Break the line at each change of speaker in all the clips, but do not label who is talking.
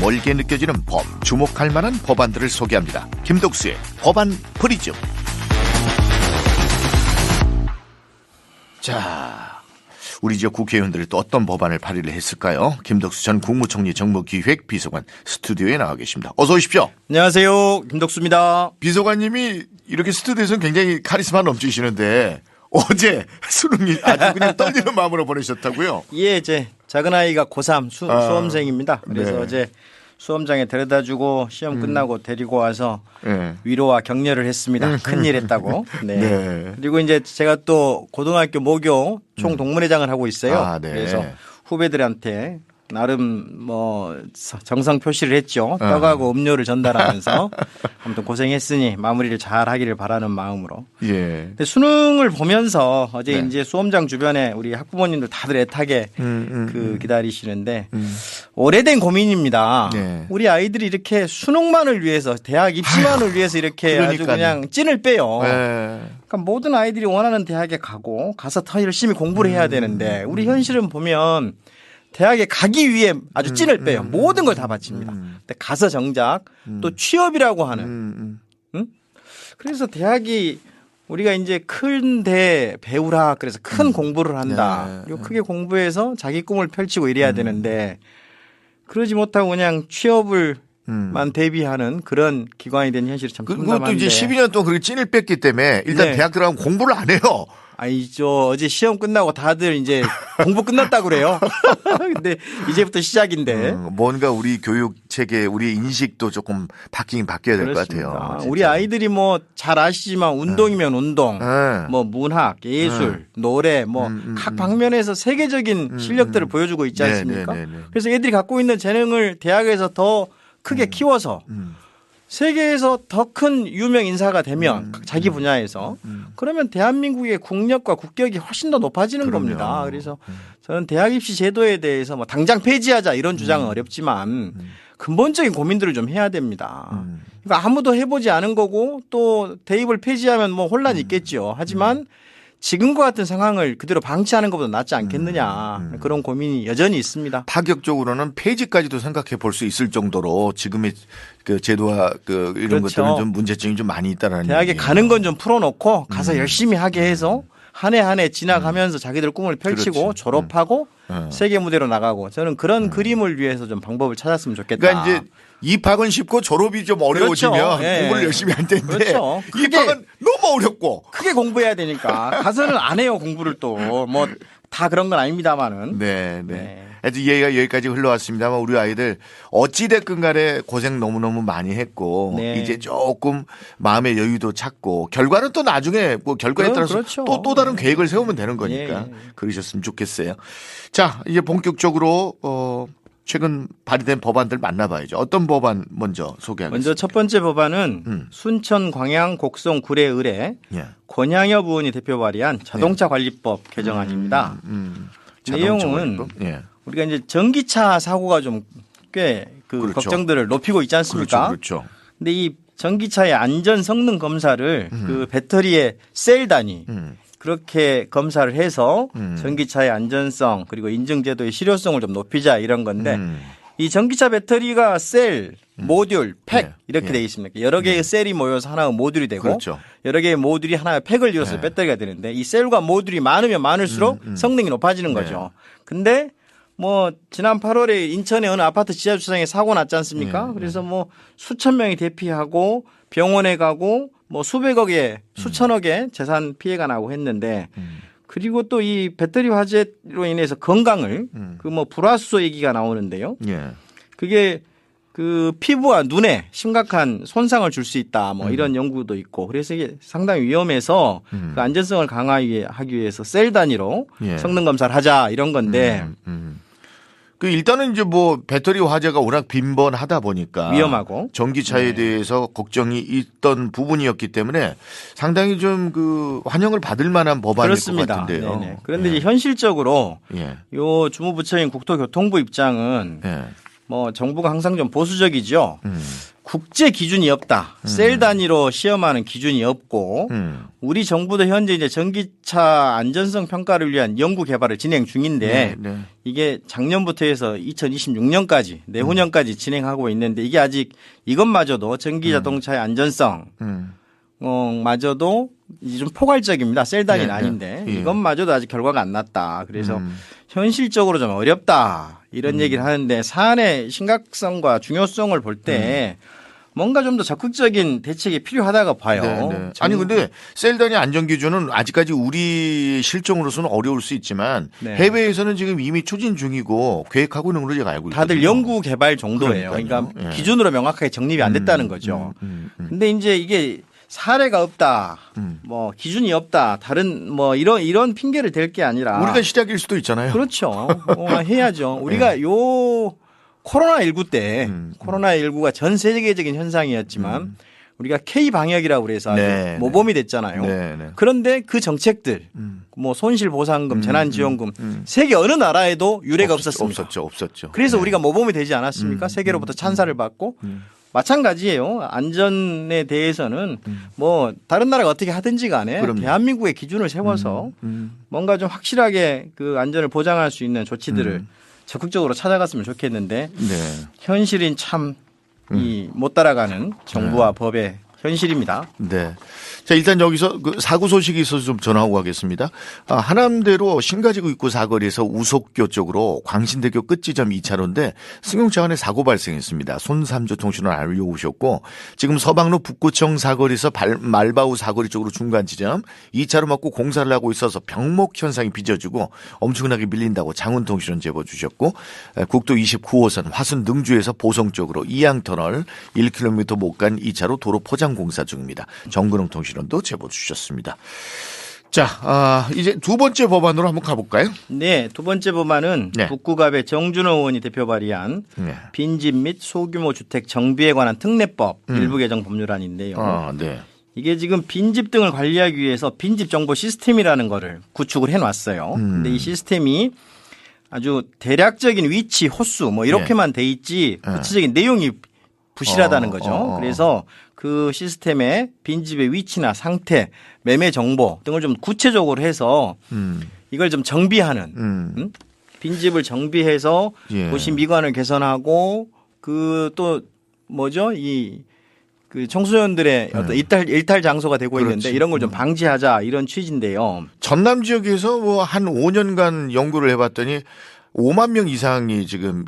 멀게 느껴지는 법, 주목할 만한 법안들을 소개합니다. 김덕수의 법안 프리즘. 자, 우리 지역 국회의원들이 또 어떤 법안을 발의를 했을까요? 김덕수 전 국무총리 정무기획비서관 스튜디오에 나와 계십니다. 어서 오십시오.
안녕하세요. 김덕수입니다.
비서관님이 이렇게 스튜디오에서는 굉장히 카리스마 넘치시는데 어제 수능이 아주 그냥 떨리는 마음으로 보내셨다고요?
예, 이제 작은 아이가 고3 수험생입니다. 그래서
네.
어제 수험장에 데려다주고 시험 끝나고 데리고 와서 위로와 격려를 했습니다. 큰일 했다고. 네.
네.
그리고 이제 제가 또 고등학교 모교 총동문회장을 하고 있어요.
아, 네.
그래서 후배들한테 나름 뭐 정성 표시를 했죠. 떡하고 음료를 전달하면서 아무튼 고생했으니 마무리를 잘 하기를 바라는 마음으로.
예.
근데 수능을 보면서 어제
네.
이제 수험장 주변에 우리 학부모님들 다들 애타게 기다리시는데 오래된 고민입니다.
네.
우리 아이들이 이렇게 수능만을 위해서 대학 입시만을 위해서 이렇게 아주
그러니까요.
그냥 찐을 빼요.
네.
그러니까 모든 아이들이 원하는 대학에 가서 더 열심히 공부를 해야 되는데 우리 현실은 보면 대학에 가기 위해 아주 찐을 빼요. 모든 걸 다 바칩니다. 근데 가서 정작 또 취업이라고 하는. 그래서 대학이 우리가 이제 큰 대 배우라 그래서 큰 공부를 한다.
네.
그리고 크게 공부해서 자기 꿈을 펼치고 이래야 되는데 그러지 못하고 그냥 취업을만 대비하는 그런 기관이 된 현실이 참
그것도
참담한데.
이제 12년 동안 그렇게 찐을 뺐기 때문에 일단
네.
대학 들어가면 공부를 안 해요.
아니죠. 어제 시험 끝나고 다들 이제 공부 끝났다고 그래요. 근데 이제부터 시작인데.
뭔가 우리 교육 체계, 우리 인식도 조금 바뀌긴 바뀌어야 될 것 같아요. 진짜.
우리 아이들이 뭐 잘 아시지만 운동이면 운동,
네.
뭐 문학, 예술, 노래, 뭐 각 방면에서 세계적인 실력들을 보여주고 있지 않습니까?
네.
그래서 애들이 갖고 있는 재능을 대학에서 더 크게 키워서 세계에서 더 큰 유명 인사가 되면 자기 분야에서 그러면 대한민국의 국력과 국격이 훨씬 더 높아지는
그럼요.
겁니다. 그래서 저는 대학 입시 제도에 대해서 뭐 당장 폐지하자 이런 주장은 어렵지만 근본적인 고민들을 좀 해야 됩니다. 그러니까 아무도 해보지 않은 거고 또 대입을 폐지하면 뭐 혼란이 있겠죠. 하지만 지금과 같은 상황을 그대로 방치하는 것보다 낫지 않겠느냐 그런 고민이 여전히 있습니다.
파격적으로는 폐지까지도 생각해 볼 수 있을 정도로 지금의 그 제도와 그 이런
그렇죠.
것들은 좀 문제점이 좀 많이 있다라는
대학에
얘기예요.
가는 건 좀 풀어놓고 가서 열심히 하게 해서 한 해 한 해 지나가면서 자기들 꿈을 펼치고
그렇지.
졸업하고 세계 무대로 나가고 저는 그런 그림을 위해서 좀 방법을 찾았으면 좋겠다.
그러니까 이제 입학은 쉽고 졸업이 좀 어려워지면
그렇죠. 예.
공부를 열심히 할 텐데
그렇죠.
입학은 너무 어렵고.
크게 공부해야 되니까 가서는 안 해요 공부를 또 뭐 다 그런 건 아닙니다만은.
네.
네.
하여튼 얘기가 여기까지 흘러왔습니다만 우리 아이들 어찌됐건 간에 고생 너무너무 많이 했고
네.
이제 조금 마음의 여유도 찾고 결과는 또 나중에 뭐 결과에 따라서
그렇죠.
또 다른 계획을 세우면 되는 거니까
예.
그러셨으면 좋겠어요. 자, 이제 본격적으로 최근 발의된 법안들 만나봐야죠. 어떤 법안 먼저 소개하겠습니다.
먼저 첫 번째 법안은 순천, 광양, 곡성, 구례, 의뢰
예.
권양엽 의원이 대표 발의한 자동차 관리법 개정안입니다.
자동차
내용은
관리법? 예.
우리가 이제 전기차 사고가 좀 꽤 그
그렇죠.
걱정들을 높이고 있지 않습니까?
그렇죠.
근데 이 전기차의 안전 성능 검사를 그 배터리의 셀 단위 그렇게 검사를 해서 전기차의 안전성 그리고 인증제도의 실효성을 좀 높이자 이런 건데 이 전기차 배터리가 셀, 모듈, 팩
예.
이렇게
예.
돼 있습니다. 여러 개의 셀이 모여서 하나의 모듈이 되고
그렇죠.
여러 개의 모듈이 하나의 팩을 이뤄서 배터리가 되는데 이 셀과 모듈이 많으면 많을수록 성능이 높아지는 거죠. 근데 뭐 지난 8월에 인천의 어느 아파트 지하 주차장에 사고 났지 않습니까? 그래서 뭐 수천 명이 대피하고 병원에 가고 뭐 수백억의 수천억의 재산 피해가 나고 했는데 그리고 또 이 배터리 화재로 인해서 건강을 그 뭐 불화수소 얘기가 나오는데요.
예.
그게 그 피부와 눈에 심각한 손상을 줄 수 있다. 뭐 이런 연구도 있고 그래서 이게 상당히 위험해서 그 안전성을 강화하기 위해서 셀 단위로
예.
성능 검사를 하자 이런 건데
그 일단은 이제 뭐 배터리 화재가 워낙 빈번하다 보니까
위험하고
전기차에 대해서 걱정이 있던 부분이었기 때문에 상당히 좀 그 환영을 받을 만한 법안일
그렇습니다.
것 같은데요.
그런데 이제 현실적으로
예.
요 주무부처인 국토교통부 입장은
예.
뭐 정부가 항상 좀 보수적이죠. 국제 기준이 없다. 셀 단위로 시험하는 기준이 없고 우리 정부도 현재 이제 전기차 안전성 평가를 위한 연구 개발을 진행 중인데
네.
이게 작년부터 해서 2026년까지 내후년까지 진행하고 있는데 이게 아직 이것마저도 전기 자동차의 안전성 마저도 이제 좀 포괄적입니다. 셀 단위는
네,
아닌데
네. 예.
이것마저도 아직 결과가 안 났다. 그래서 현실적으로 좀 어렵다. 이런 얘기를 하는데 사안의 심각성과 중요성을 볼 때 뭔가 좀 더 적극적인 대책이 필요하다고 봐요.
네. 아니 근데 셀 단위 안전 기준은 아직까지 우리 실정으로서는 어려울 수 있지만
네.
해외에서는 지금 이미 추진 중이고 계획하고 있는 걸로 제가 알고 있거든요.
다들 연구 개발 정도예요.
그러니까요.
그러니까
예.
기준으로 명확하게 정립이 안 됐다는 거죠. 근데 이제 이게 사례가 없다. 뭐 기준이 없다. 다른 뭐 이런 핑계를 댈 게 아니라
우리가 시작일 수도 있잖아요.
그렇죠. 해야죠. 우리가 요 코로나19 때 코로나19가 전 세계적인 현상이었지만 우리가 K 방역이라고 그래서 아주
네,
모범이 됐잖아요.
네.
그런데 그 정책들 뭐 손실보상금, 재난지원금 세계 어느 나라에도 유례가 없었습니다.
없었죠.
그래서
네.
우리가 모범이 되지 않았습니까? 세계로부터 찬사를 받고 마찬가지예요. 안전에 대해서는 뭐 다른 나라가 어떻게 하든지 간에
그럼요.
대한민국의 기준을 세워서 뭔가 좀 확실하게 그 안전을 보장할 수 있는 조치들을 적극적으로 찾아갔으면 좋겠는데
네.
현실인 참 이 못 따라가는 정부와 법의 현실입니다.
네. 자, 일단 여기서 그 사고 소식이 있어서 좀 전하고 가겠습니다. 하남대로 신가지구 입구 사거리에서 우속교 쪽으로 광신대교 끝지점 2차로인데 승용차 안에 사고 발생했습니다. 손삼조통신원 알려오셨고 지금 서방로 북구청 사거리에서 말바우 사거리 쪽으로 중간 지점 2차로 막고 공사를 하고 있어서 병목 현상이 빚어지고 엄청나게 밀린다고 장훈통신원 제보 주셨고 국도 29호선 화순 능주에서 보성 쪽으로 이양터널 1km 못 간 2차로 도로 포장 공사 중입니다. 정근홍 통신원도 제보 주셨습니다. 자, 이제 두 번째 법안으로 한번 가볼까요?
네, 두 번째 법안은
네.
북구갑의 정준호 의원이 대표 발의한
네.
빈집 및 소규모 주택 정비에 관한 특례법 일부 개정 법률안인데요.
네.
이게 지금 빈집 등을 관리하기 위해서 빈집 정보 시스템이라는 거를 구축을 해놨어요. 근데 이 시스템이 아주 대략적인 위치, 호수 뭐 이렇게만 돼 있지 구체적인 내용이 부실하다는 거죠. 그래서 그 시스템에 빈집의 위치나 상태, 매매 정보 등을 좀 구체적으로 해서 이걸 좀 정비하는 빈집을 정비해서
예.
도시 미관을 개선하고 그 또 뭐죠? 그 청소년들의 어떤 일탈 장소가 되고 있는데
그렇지.
이런 걸 좀 방지하자 이런 취지인데요.
전남 지역에서 뭐 한 5년간 연구를 해봤더니 5만 명 이상이 지금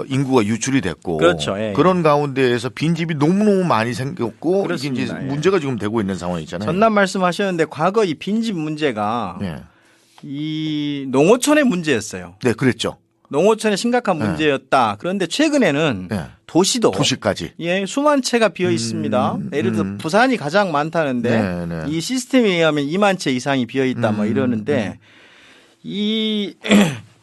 인구가 유출이 됐고
그렇죠. 예.
그런 가운데에서 빈집이 너무너무 많이 생겼고 이게 이제
그렇습니다. 예.
문제가 지금 되고 있는 상황이잖아요.
전남 말씀하셨는데 과거 이 빈집 문제가
네.
이 농어촌의 문제였어요.
네, 그랬죠.
농어촌의 심각한 문제였다. 그런데 최근에는
네.
도시도
도시까지.
예, 수만 채가 비어 있습니다. 예를 들어 부산이 가장 많다는데
네.
이 시스템에 의하면 2만 채 이상이 비어 있다 뭐 이러는데 이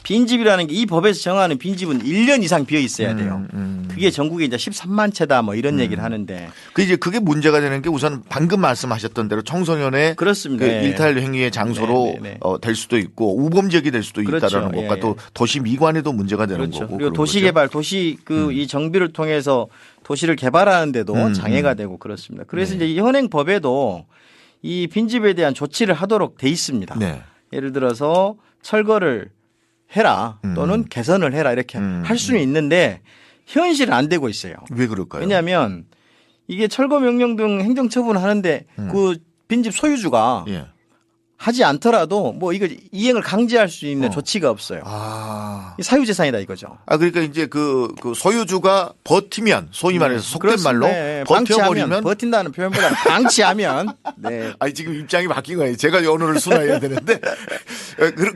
빈집이라는 게 이 법에서 정하는 빈집은 1년 이상 비어 있어야 돼요. 그게 전국에 이제 13만 채다 뭐 이런 얘기를 하는데
그게 문제가 되는 게 우선 방금 말씀하셨던 대로 청소년의
그렇습니다.
그
예.
일탈 행위의 장소로
네.
될 수도 있고 우범 지역이 될 수도
그렇죠.
있다라는 것과
예.
또 도시 미관에도 문제가 되는
그렇죠.
거고
그리고
그런
도시
거죠.
개발, 도시 이 정비를 통해서 도시를 개발하는데도 장애가 되고 그렇습니다. 그래서 이제 이 현행 법에도 이 빈집에 대한 조치를 하도록 돼 있습니다.
네.
예를 들어서 철거를 해라 또는 개선을 해라 이렇게 할 수는 있는데 현실은 안 되고 있어요.
왜 그럴까요?
왜냐하면 이게 철거 명령 등 행정처분을 하는데 그 빈집 소유주가
예.
하지 않더라도 뭐 이걸 이행을 강제할 수 있는 조치가 없어요. 이 사유재산이다 이거죠.
그러니까 이제 그 소유주가 버티면 소위 말해서 속된 말로
네,
버텨버리면
버틴다는 표현보다 방치하면 네.
아니 지금 입장이 바뀐 거예요. 제가 언어를 순화해야 되는데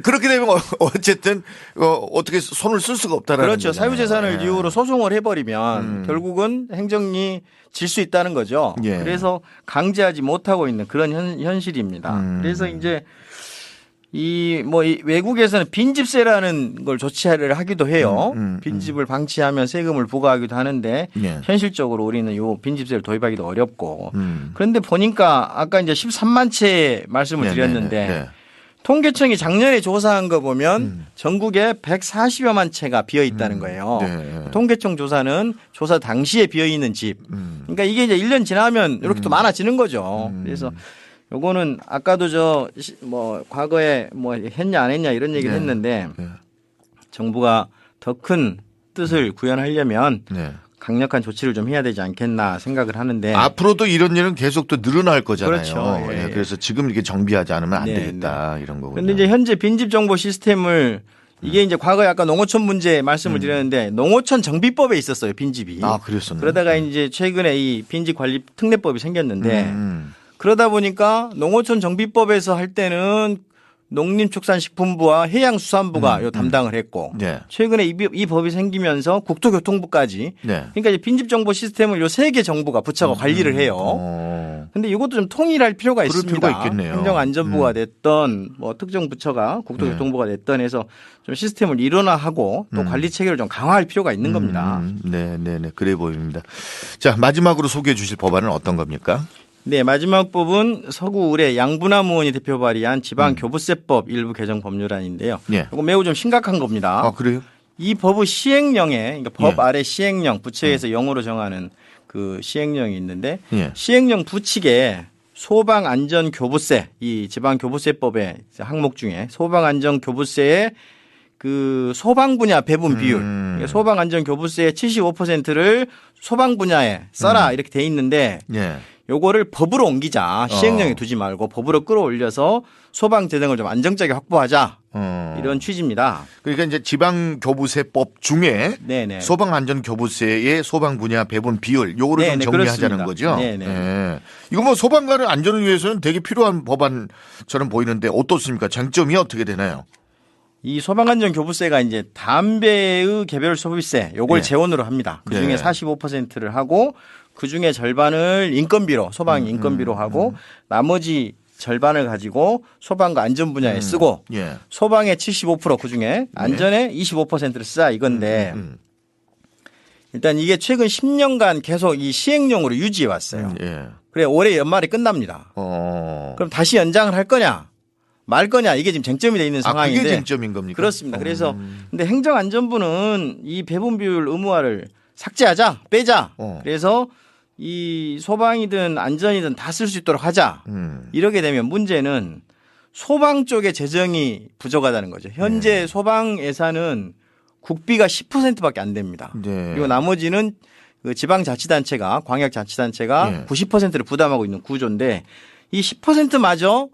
그렇게 되면 어쨌든 어떻게 손을 쓸 수가 없다라는
그렇죠.
거잖아요.
사유재산을
예.
이유로 소송을 해버리면 결국은 행정이 질 수 있다는 거죠.
예.
그래서 강제하지 못하고 있는 그런 현실입니다. 그래서 이제 이 외국에서는 빈집세라는 걸 조치를 하기도 해요. 빈집을 방치하면 세금을 부과하기도 하는데
예.
현실적으로 우리는 요 빈집세를 도입하기도 어렵고 그런데 보니까 아까 이제 13만 채 말씀을
네,
드렸는데
네, 네.
통계청이 작년에 조사한 거 보면 전국에 140여만 채가 비어 있다는 거예요.
네.
통계청 조사는 조사 당시에 비어 있는 집. 그러니까 이게 이제 1년 지나면 이렇게 또 많아지는 거죠. 그래서 요거는 아까도 과거에 뭐 했냐 안 했냐 이런 얘기를
네.
했는데
네.
정부가 더 큰 뜻을 구현하려면
네.
강력한 조치를 좀 해야 되지 않겠나 생각을 하는데
앞으로도 이런 일은 계속 또 늘어날 거잖아요.
그렇죠. 예.
예, 그래서 지금 이렇게 정비하지 않으면 안
네,
되겠다 이런 거군요.
그런데 이제 현재 빈집 정보 시스템을 이게 이제 과거에 아까 농어촌 문제 말씀을 드렸는데 농어촌 정비법에 있었어요 빈집이.
아 그랬었나요?
그러다가 이제 최근에 이 빈집 관리 특례법이 생겼는데 그러다 보니까 농어촌 정비법에서 할 때는 농림축산식품부와 해양수산부가 요 담당을 했고
네.
최근에 이 법이 생기면서 국토교통부까지
네.
그러니까 이제 빈집 정보 시스템을 요 세 개 정부가 부처가 관리를 해요. 근데 이것도 좀 통일할 필요가
그럴
있습니다.
필요가 있겠네요.
행정안전부가 됐던 뭐 특정 부처가 국토교통부가 됐던 해서 좀 시스템을 일원화하고 또 관리 체계를 좀 강화할 필요가 있는 겁니다.
네, 그래 보입니다. 자 마지막으로 소개해 주실 법안은 어떤 겁니까?
네, 마지막 법은 서구 의뢰 양분함 의원이 대표 발의한 지방교부세법 일부 개정 법률안인데요.
예.
이거 매우 좀 심각한 겁니다.
아 그래요?
이 법의 시행령에 그러니까 법
예.
아래 시행령 부처에서 영어로 정하는 그 시행령이 있는데
예.
시행령 부칙에 소방안전교부세 이 지방교부세법의 항목 중에 소방안전교부세의 그 소방 분야 배분 비율 그러니까 소방안전교부세의 75%를 소방 분야에 써라 이렇게 돼 있는데
예.
요거를 법으로 옮기자 시행령에 두지 말고 법으로 끌어올려서 소방 재정을 좀 안정적이게 확보하자 이런 취지입니다.
그러니까 이제 지방교부세법 중에
네네.
소방안전교부세의 소방 분야 배분 비율 요거를 좀
네네,
정리하자는
그렇습니다.
거죠.
네네.
예. 이거 뭐 소방관의 안전을 위해서는 되게 필요한 법안처럼 보이는데 어떻습니까? 장점이 어떻게 되나요?
이 소방안전교부세가 이제 담배의 개별 소비세 요걸
네.
재원으로 합니다. 그중에
네.
45%를 하고 그중에 절반을 인건비로 소방 인건비로 하고 나머지 절반을 가지고 소방과 안전 분야에 쓰고
예.
소방의 75% 그중에 안전에 25%를 쓰자 이건데 일단 이게 최근 10년간 계속 이 시행령으로 유지해 왔어요.
예.
그래 올해 연말에 끝납니다. 그럼 다시 연장을 할 거냐 말 거냐 이게 지금 쟁점이 돼 있는 상황인데
그게 쟁점인 겁니까?
그렇습니다. 그래서 근데 행정안전부는 이 배분 비율 의무화를 삭제하자 빼자. 그래서 이 소방이든 안전이든 다 쓸 수 있도록 하자. 이렇게 되면 문제는 소방 쪽의 재정이 부족하다는 거죠. 현재 소방 예산은 국비가 10%밖에 안 됩니다.
네.
그리고 나머지는 그 지방자치단체가 광역자치단체가 90%를 부담하고 있는 구조인데 이 10%마저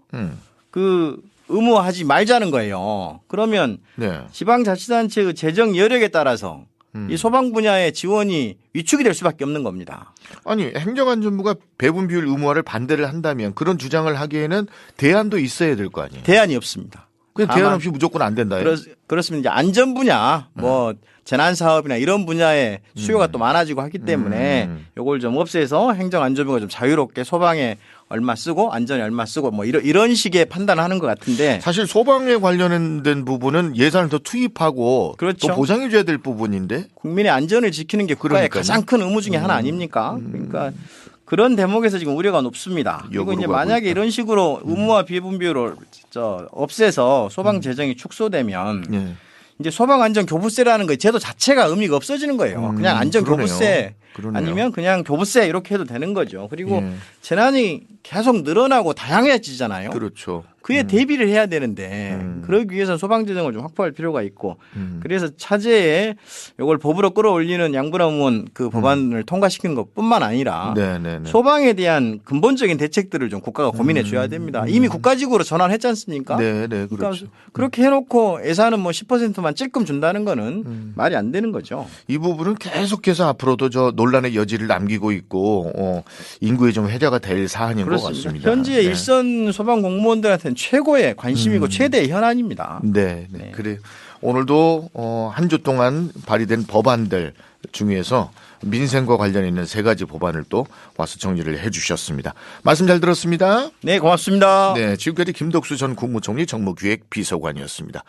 그 의무화하지 말자는 거예요. 그러면
네.
지방자치단체의 재정 여력에 따라서 이 소방 분야의 지원이 위축이 될 수밖에 없는 겁니다.
아니 행정안전부가 배분 비율 의무화를 반대를 한다면 그런 주장을 하기에는 대안도 있어야 될 거 아니에요.
대안이 없습니다.
그냥 대안 없이 무조건 안 된다요.
그렇습니다. 이제 안전 분야 뭐 재난 사업이나 이런 분야에 수요가 또 많아지고 하기 때문에 요걸 좀 없애서 행정안전부가 좀 자유롭게 소방에 얼마 쓰고 안전에 얼마 쓰고 뭐 이런 식의 판단을 하는 것 같은데
사실 소방에 관련된 부분은 예산을 더 투입하고
그렇죠.
또 보상해 줘야 될 부분인데
국민의 안전을 지키는 게 국가의
그러니까요.
가장 큰 의무 중에 하나 아닙니까? 그러니까 그런 대목에서 지금 우려가 높습니다. 그리고 이제
역으로 가고
만약에
있다.
이런 식으로 의무화 비분 비율을 없애서 소방 재정이 축소되면
예.
이제 소방안전교부세라는 거 제도 자체가 의미가 없어지는 거예요. 그냥 안전교부세
그러네요.
아니면 그냥 교부세 이렇게 해도 되는 거죠. 그리고
예.
재난이 계속 늘어나고 다양해지잖아요.
그렇죠.
그에 대비를 해야 되는데 그러기 위해서는 소방재정을 좀 확보할 필요가 있고 그래서 차제에 이걸 법으로 끌어올리는 양분함 의원 그 법안을 통과시킨 것뿐만 아니라
네네네.
소방에 대한 근본적인 대책들을 좀 국가가 고민해 줘야 됩니다. 이미 국가지구로 전환했지 않습니까?
네네
그러니까
그렇죠.
그렇게 해놓고 예산은 뭐 10%만 찔끔 준다는 거는 말이 안 되는 거죠.
이 부분은 계속해서 앞으로도 저 논란의 여지를 남기고 있고 인구의 좀 해자가 될 사안인 것 같습니다.
현재
네.
일선 소방 공무원들한테는 최고의 관심이고 최대의 현안입니다.
네, 네. 그래. 오늘도 한 주 동안 발의된 법안들 중에서 민생과 관련 있는 세 가지 법안을 또 와서 정리를 해 주셨습니다. 말씀 잘 들었습니다.
네, 고맙습니다.
네, 지금까지 김덕수 전 국무총리 정무기획 비서관이었습니다.